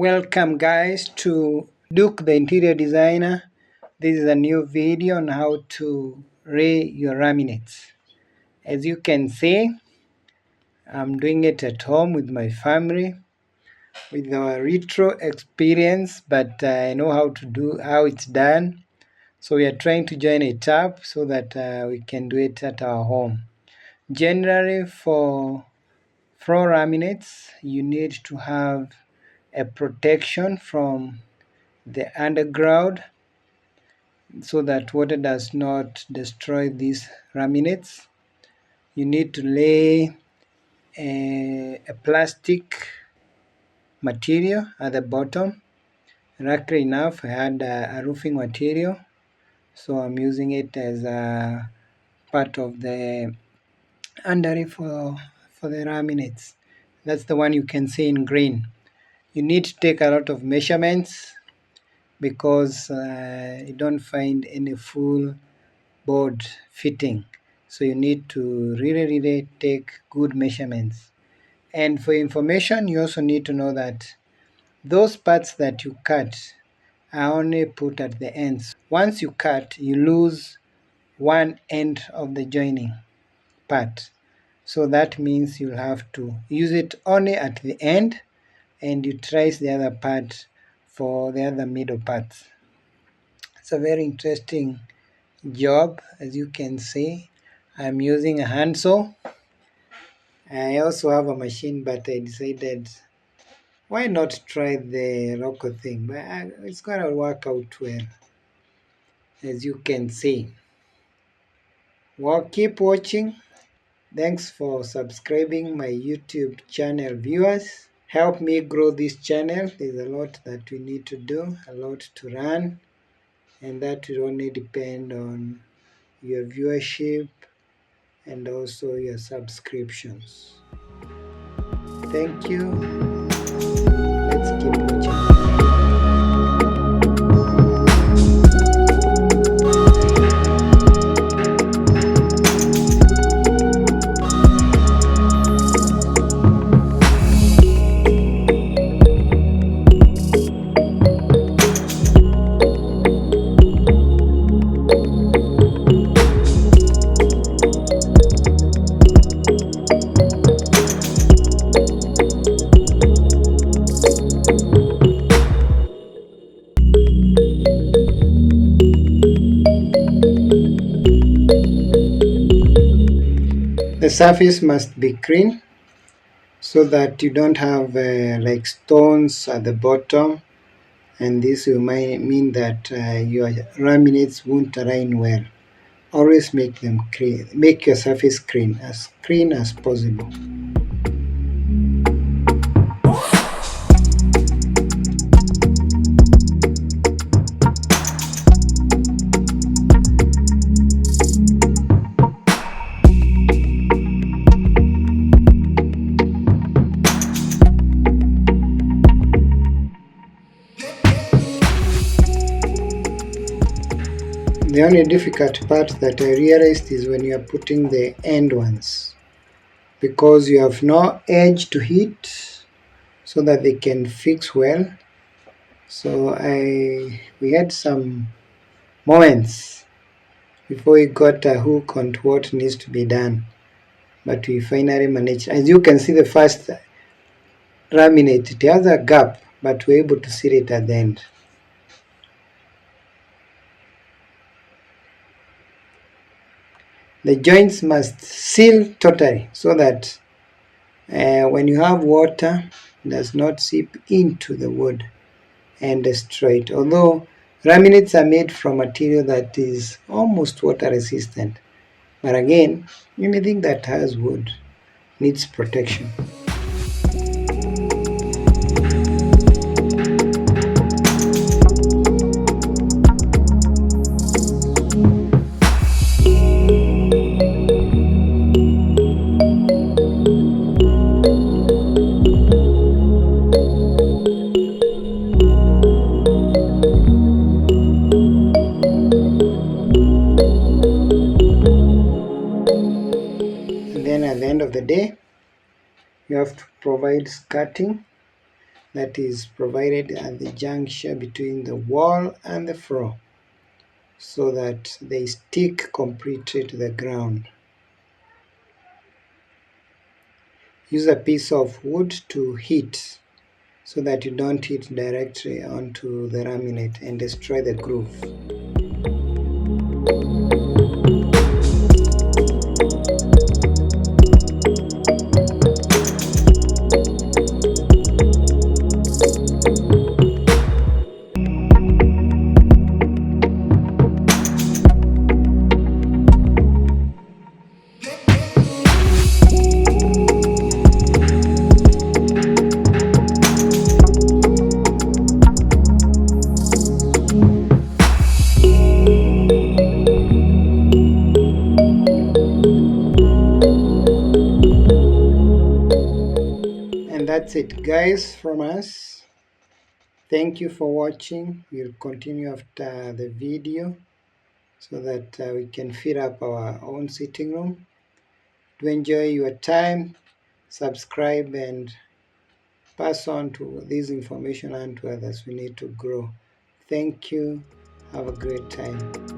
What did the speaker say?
Welcome guys to Duke the Interior Designer. This is a new video on how to lay your laminates. As you can see, I'm doing it at home with my family with our retro experience, but I know how it's done. So we are trying to join it up so that we can do it at our home. Generally, for floor laminates, you need to have a protection from the underground so that water does not destroy these laminates. You need to lay a plastic material at the bottom. Luckily enough, I had a roofing material, so I'm using it as a part of the underlay for the laminates. That's the one you can see in green. You need to take a lot of measurements because you don't find any full board fitting, so you need to really take good measurements. And for information, you also need to know that those parts that you cut are only put at the ends. Once you cut, you lose one end of the joining part, so that means you'll have to use it only at the end and you trace the other part for the other middle parts. It's a very interesting job. As you can see, I'm using a handsaw. I also have a machine, but I decided why not try the local thing, but it's gonna work out well, as you can see. Well, keep watching. Thanks for subscribing my YouTube channel, viewers. Help me grow this channel. There's a lot that we need to do, a lot to run, and that will only depend on your viewership and also your subscriptions. Thank you. Let's keep watching. The surface must be clean so that you don't have like stones at the bottom, and this will mean that your laminates won't align well. Always make them clean. Make your surface clean as possible. The only difficult part that I realized is when you are putting the end ones, because you have no edge to hit so that they can fix well. So we had some moments before we got a hook on what needs to be done, but we finally managed. As you can see, the first laminate, it has a gap, but we're able to seal it at the end. The joints must seal totally so that when you have water, it does not seep into the wood and destroy it. Although laminates are made from material that is almost water resistant, but again, anything that has wood needs protection. At the end of the day, you have to provide skirting. that is provided at the juncture between the wall and the floor so that they stick completely to the ground. Use a piece of wood to hit so that you don't hit directly onto the laminate and destroy the groove. And that's it, guys, from us. Thank you for watching. We'll continue after the video so that we can fill up our own sitting room. Do enjoy your time, subscribe, and pass on to this information and to others. We need to grow. Thank you. Have a great time.